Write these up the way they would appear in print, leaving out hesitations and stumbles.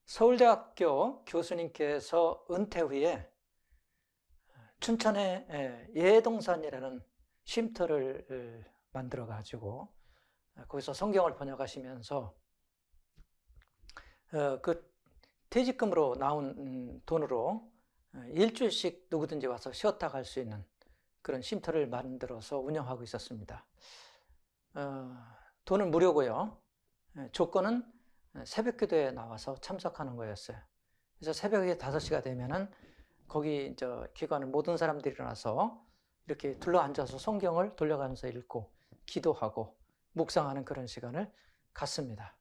서울대학교 교수님께서 은퇴 후에 춘천에 예동산이라는 쉼터를 만들어 가지고 거기서 성경을 번역하시면서 그 퇴직금으로 나온 돈으로 일주일씩 누구든지 와서 쉬었다 갈 수 있는 그런 쉼터를 만들어서 운영하고 있었습니다. 돈은 무료고요. 조건은 새벽 기도에 나와서 참석하는 거였어요. 그래서 새벽에 5시가 되면은 거기 기관은 모든 사람들이 일어나서 이렇게 둘러 앉아서 성경을 돌려가면서 읽고 기도하고 묵상하는 그런 시간을 갖습니다.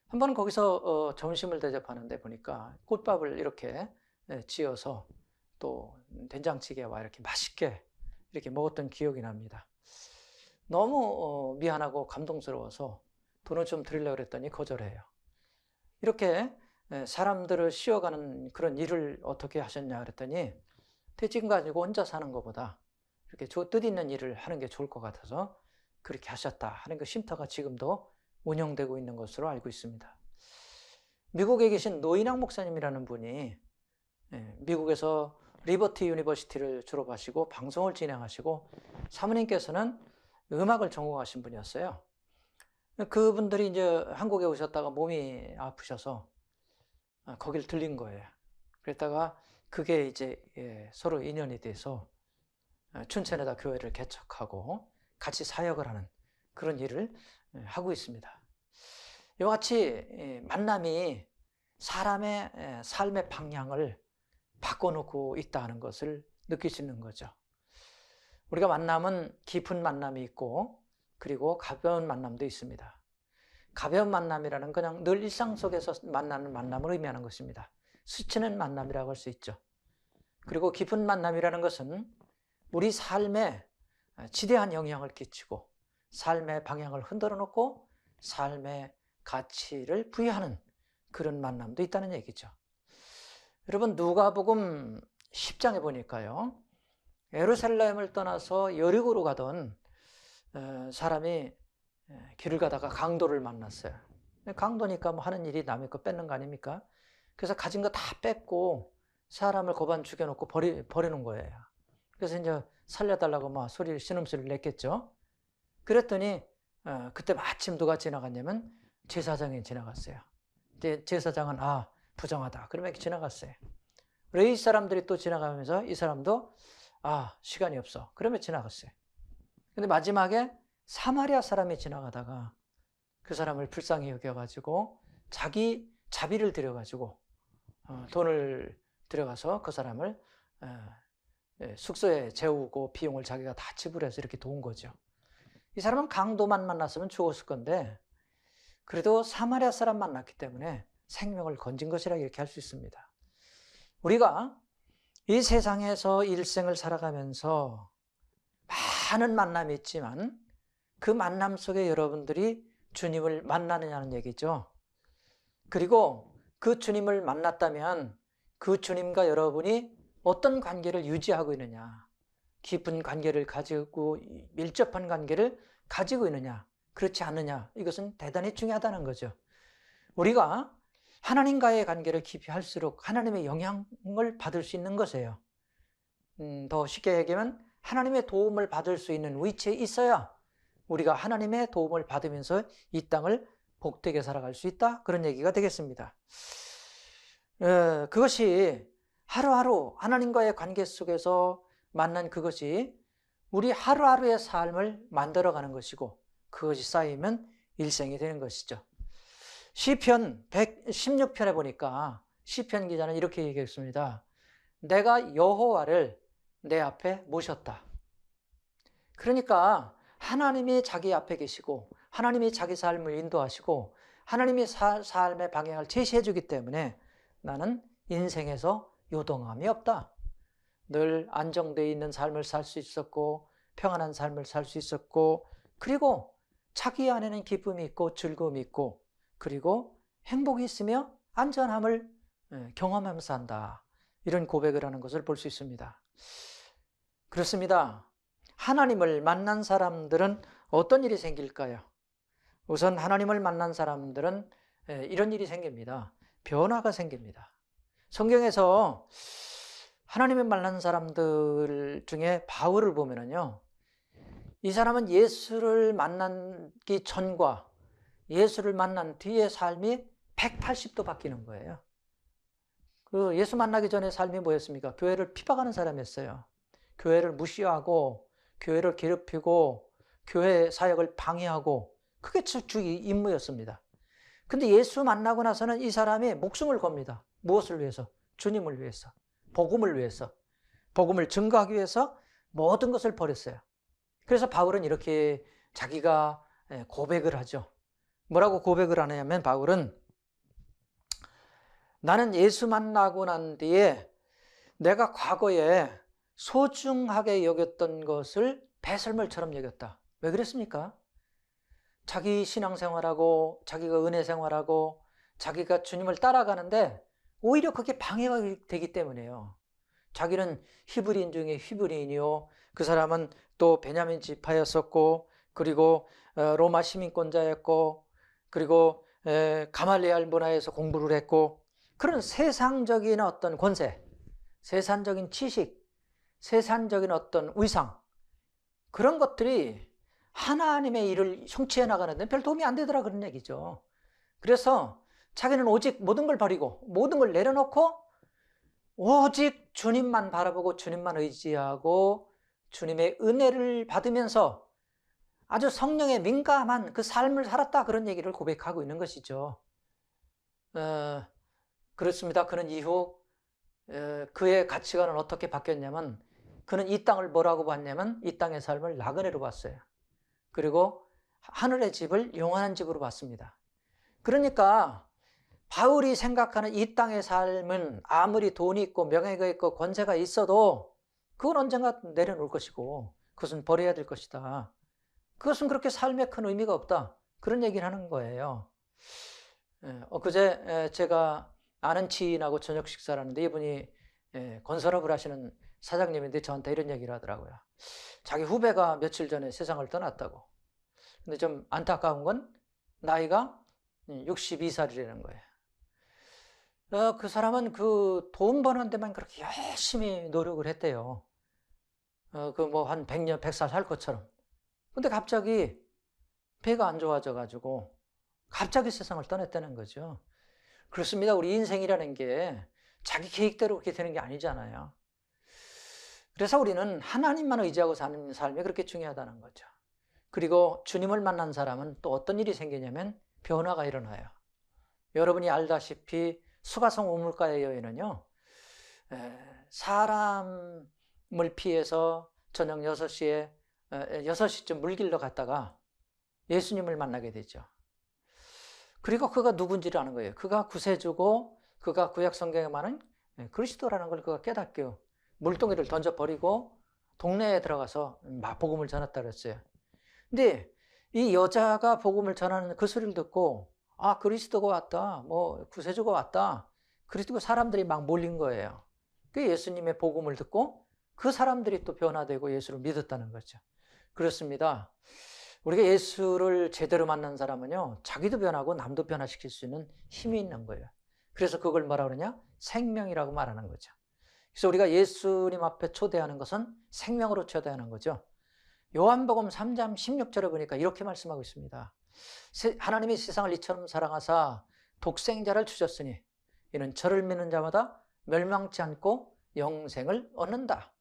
한번 거기서 점심을 대접하는데 보니까 꽃밥을 이렇게 지어서 또 된장찌개와 이렇게 맛있게 이렇게 먹었던 기억이 납니다. 너무 미안하고 감동스러워서 돈을 좀 드리려고 그랬더니 거절해요. 이렇게 사람들을 씌워가는 그런 일을 어떻게 하셨냐 그랬더니 퇴직금 가지고 혼자 사는 것보다 이렇게 뜻있는 일을 하는 게 좋을 것 같아서 그렇게 하셨다 하는 그 쉼터가 지금도 운영되고 있는 것으로 알고 있습니다. 미국에 계신 노인학 목사님이라는 분이 미국에서 리버티 유니버시티를 졸업하시고 방송을 진행하시고 사모님께서는 음악을 전공하신 분이었어요. 그분들이 이제 한국에 오셨다가 몸이 아프셔서 거길 들린 거예요. 그랬다가 그게 이제 서로 인연이 돼서 춘천에다 교회를 개척하고 같이 사역을 하는 그런 일을 하고 있습니다. 이와 같이 만남이 사람의 삶의 방향을 바꿔놓고 있다는 것을 느낄 수 있는 거죠. 우리가 만남은 깊은 만남이 있고 그리고 가벼운 만남도 있습니다. 가벼운 만남이라는 그냥 늘 일상 속에서 만나는 만남을 의미하는 것입니다. 스치는 만남이라고 할 수 있죠. 그리고 깊은 만남이라는 것은 우리 삶에 지대한 영향을 끼치고 삶의 방향을 흔들어 놓고 삶의 가치를 부여하는 그런 만남도 있다는 얘기죠. 여러분 누가복음 10장에 보니까요. 예루살렘을 떠나서 여리고로 가던 사람이 길을 가다가 강도를 만났어요. 강도니까 뭐 하는 일이 남의 거 뺏는 거 아닙니까? 그래서 가진 거 다 뺏고 사람을 고반 죽여놓고 버리는 거예요. 그래서 이제 살려달라고 막 신음소리를 냈겠죠. 그랬더니 그때 마침 누가 지나갔냐면 제사장이 지나갔어요. 제사장은 부정하다. 그러면 지나갔어요. 레위 사람들이 또 지나가면서 이 사람도 시간이 없어. 그러면 지나갔어요. 근데 마지막에 사마리아 사람이 지나가다가 그 사람을 불쌍히 여겨가지고 자기 자비를 들여가지고 돈을 들여가서 그 사람을 숙소에 재우고 비용을 자기가 다 지불해서 이렇게 도운 거죠. 이 사람은 강도만 만났으면 죽었을 건데 그래도 사마리아 사람 만났기 때문에 생명을 건진 것이라 이렇게 할 수 있습니다. 우리가 이 세상에서 일생을 살아가면서 많은 만남이 있지만 그 만남 속에 여러분들이 주님을 만나느냐는 얘기죠. 그리고 그 주님을 만났다면 그 주님과 여러분이 어떤 관계를 유지하고 있느냐, 깊은 관계를 가지고 밀접한 관계를 가지고 있느냐, 그렇지 않느냐, 이것은 대단히 중요하다는 거죠. 우리가 하나님과의 관계를 깊이 할수록 하나님의 영향을 받을 수 있는 것이에요. 더 쉽게 얘기하면 하나님의 도움을 받을 수 있는 위치에 있어야 우리가 하나님의 도움을 받으면서 이 땅을 복되게 살아갈 수 있다, 그런 얘기가 되겠습니다. 그것이 하루하루 하나님과의 관계 속에서 만난 그것이 우리 하루하루의 삶을 만들어가는 것이고 그것이 쌓이면 일생이 되는 것이죠. 시편 116편에 보니까 시편 기자는 이렇게 얘기했습니다. 내가 여호와를 내 앞에 모셨다. 그러니까 하나님이 자기 앞에 계시고 하나님이 자기 삶을 인도하시고 하나님이 삶의 방향을 제시해 주기 때문에 나는 인생에서 요동함이 없다. 늘 안정되어 있는 삶을 살 수 있었고 평안한 삶을 살 수 있었고 그리고 자기 안에는 기쁨이 있고 즐거움이 있고 그리고 행복이 있으며 안전함을 경험하면서 산다. 이런 고백을 하는 것을 볼 수 있습니다. 그렇습니다. 하나님을 만난 사람들은 어떤 일이 생길까요? 우선 하나님을 만난 사람들은 이런 일이 생깁니다. 변화가 생깁니다. 성경에서 하나님을 만난 사람들 중에 바울을 보면은요, 이 사람은 예수를 만나기 전과 예수를 만난 뒤의 삶이 180도 바뀌는 거예요. 그 예수 만나기 전의 삶이 뭐였습니까? 교회를 피박하는 사람이었어요. 교회를 무시하고 교회를 괴롭히고 교회 사역을 방해하고, 그게 주 임무였습니다. 근데 예수 만나고 나서는 이 사람이 목숨을 겁니다. 무엇을 위해서? 주님을 위해서, 복음을 위해서, 복음을 증거하기 위해서 모든 것을 버렸어요. 그래서 바울은 이렇게 자기가 고백을 하죠. 뭐라고 고백을 하냐면, 바울은 나는 예수 만나고 난 뒤에 내가 과거에 소중하게 여겼던 것을 배설물처럼 여겼다. 왜 그랬습니까? 자기 신앙생활하고 자기가 은혜 생활하고 자기가 주님을 따라가는데 오히려 그게 방해가 되기 때문에요. 자기는 히브리인 중에 히브리인이요, 그 사람은 또 베냐민 지파였었고, 그리고 로마 시민권자였고, 그리고 가말리알 문화에서 공부를 했고, 그런 세상적인 어떤 권세, 세상적인 지식, 세상적인 어떤 위상, 그런 것들이 하나님의 일을 성취해 나가는데 별 도움이 안 되더라, 그런 얘기죠. 그래서 자기는 오직 모든 걸 버리고 모든 걸 내려놓고 오직 주님만 바라보고 주님만 의지하고 주님의 은혜를 받으면서 아주 성령에 민감한 그 삶을 살았다, 그런 얘기를 고백하고 있는 것이죠. 그렇습니다. 그는 이후 그의 가치관은 어떻게 바뀌었냐면, 그는 이 땅을 뭐라고 봤냐면 이 땅의 삶을 나그네로 봤어요. 그리고 하늘의 집을 영원한 집으로 봤습니다. 그러니까 바울이 생각하는 이 땅의 삶은 아무리 돈이 있고 명예가 있고 권세가 있어도 그건 언젠가 내려놓을 것이고 그것은 버려야 될 것이다. 그것은 그렇게 삶에 큰 의미가 없다, 그런 얘기를 하는 거예요. 엊그제 제가 아는 지인하고 저녁 식사를 하는데, 이분이 건설업을 하시는 사장님인데 저한테 이런 얘기를 하더라고요. 자기 후배가 며칠 전에 세상을 떠났다고. 근데 좀 안타까운 건 나이가 62살이라는 거예요. 그 사람은 그 돈 버는 데만 그렇게 열심히 노력을 했대요. 그 뭐 한 100년, 100살 살 것처럼. 근데 갑자기 배가 안 좋아져가지고 갑자기 세상을 떠났다는 거죠. 그렇습니다. 우리 인생이라는 게 자기 계획대로 그렇게 되는 게 아니잖아요. 그래서 우리는 하나님만 의지하고 사는 삶이 그렇게 중요하다는 거죠. 그리고 주님을 만난 사람은 또 어떤 일이 생기냐면 변화가 일어나요. 여러분이 알다시피 수가성 우물가의 여인은요, 사람을 피해서 저녁 6시쯤 물길로 갔다가 예수님을 만나게 되죠. 그리고 그가 누군지를 아는 거예요. 그가 구세주고 그가 구약 성경에 많은 그리스도라는 걸 그가 깨닫고 물동이를 던져버리고 동네에 들어가서 복음을 전했다 그랬어요. 근데 이 여자가 복음을 전하는 그 소리를 듣고, 아, 그리스도가 왔다, 뭐 구세주가 왔다, 그리고 사람들이 막 몰린 거예요. 그 예수님의 복음을 듣고 그 사람들이 또 변화되고 예수를 믿었다는 거죠. 그렇습니다. 우리가 예수를 제대로 만난 사람은요, 자기도 변하고 남도 변화시킬 수 있는 힘이 있는 거예요. 그래서 그걸 뭐라 그러냐? 생명이라고 말하는 거죠. 그래서 우리가 예수님 앞에 초대하는 것은 생명으로 초대하는 거죠. 요한복음 3장 16절에 보니까 이렇게 말씀하고 있습니다. 하나님이 세상을 이처럼 사랑하사 독생자를 주셨으니 이는 저를 믿는 자마다 멸망치 않고 영생을 얻는다.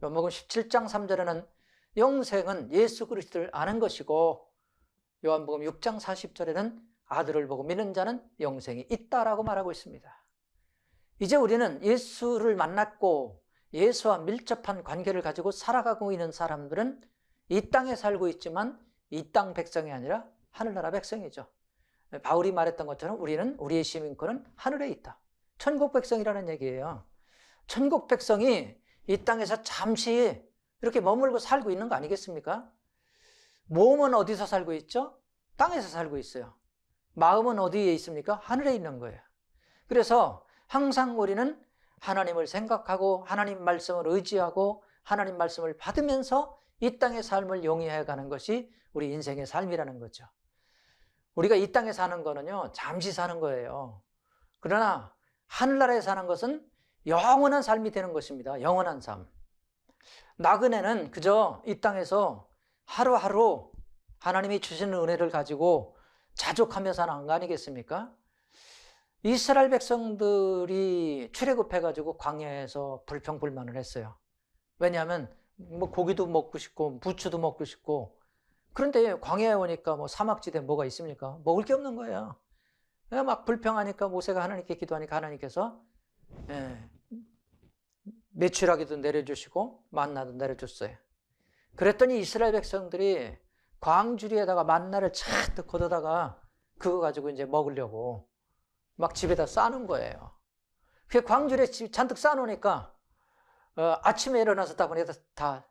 요한복음 17장 3절에는 영생은 예수 그리스도를 아는 것이고, 요한복음 6장 40절에는 아들을 보고 믿는 자는 영생이 있다라고 말하고 있습니다. 이제 우리는 예수를 만났고 예수와 밀접한 관계를 가지고 살아가고 있는 사람들은 이 땅에 살고 있지만 이 땅 백성이 아니라 하늘나라 백성이죠. 바울이 말했던 것처럼 우리는, 우리의 시민권은 하늘에 있다. 천국 백성이라는 얘기예요. 천국 백성이 이 땅에서 잠시 이렇게 머물고 살고 있는 거 아니겠습니까? 몸은 어디서 살고 있죠? 땅에서 살고 있어요. 마음은 어디에 있습니까? 하늘에 있는 거예요. 그래서 항상 우리는 하나님을 생각하고 하나님 말씀을 의지하고 하나님 말씀을 받으면서 이 땅의 삶을 용이해 가는 것이 우리 인생의 삶이라는 거죠. 우리가 이 땅에 사는 거는요, 잠시 사는 거예요. 그러나 하늘나라에 사는 것은 영원한 삶이 되는 것입니다. 영원한 삶. 나그네는 그저 이 땅에서 하루하루 하나님이 주시는 은혜를 가지고 자족하며 사는 거 아니겠습니까? 이스라엘 백성들이 출애굽해가지고 광야에서 불평불만을 했어요. 왜냐하면 뭐 고기도 먹고 싶고 부추도 먹고 싶고, 그런데 광야에 오니까 뭐 사막지대에 뭐가 있습니까? 먹을 게 없는 거예요. 막 불평하니까 모세가 하나님께 기도하니까 하나님께서 메추라기도 내려주시고 만나도 내려줬어요. 그랬더니 이스라엘 백성들이 광주리에다가 만나를 잔뜩 걷어다가 그거 가지고 이제 먹으려고 막 집에다 싸놓은 거예요. 그 광주리에 잔뜩 싸놓으니까 아침에 일어나서 다 보니까 다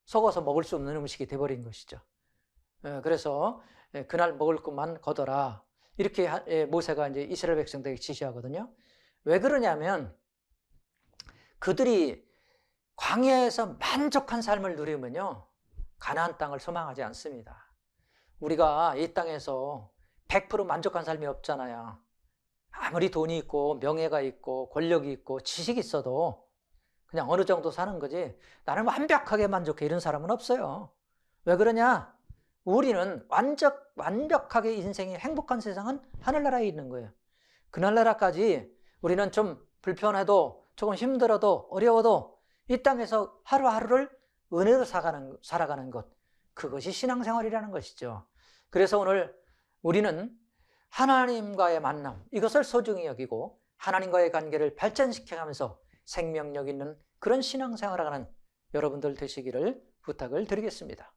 썩어서 먹을 수 없는 음식이 돼버린 것이죠. 그래서 그날 먹을 것만 걷어라, 이렇게 모세가 이제 이스라엘 백성들에게 지시하거든요. 왜 그러냐면 그들이 광야에서 만족한 삶을 누리면요, 가나안 땅을 소망하지 않습니다. 우리가 이 땅에서 100% 만족한 삶이 없잖아요. 아무리 돈이 있고 명예가 있고 권력이 있고 지식이 있어도 그냥 어느 정도 사는 거지, 나는 완벽하게 만족해, 이런 사람은 없어요. 왜 그러냐? 우리는 완벽하게 인생이 행복한 세상은 하늘나라에 있는 거예요. 그 나라까지 우리는 좀 불편해도 조금 힘들어도 어려워도 이 땅에서 하루하루를 은혜로 살아가는 것, 그것이 신앙생활이라는 것이죠. 그래서 오늘 우리는 하나님과의 만남, 이것을 소중히 여기고 하나님과의 관계를 발전시켜가면서 생명력 있는 그런 신앙생활을 하는 여러분들 되시기를 부탁을 드리겠습니다.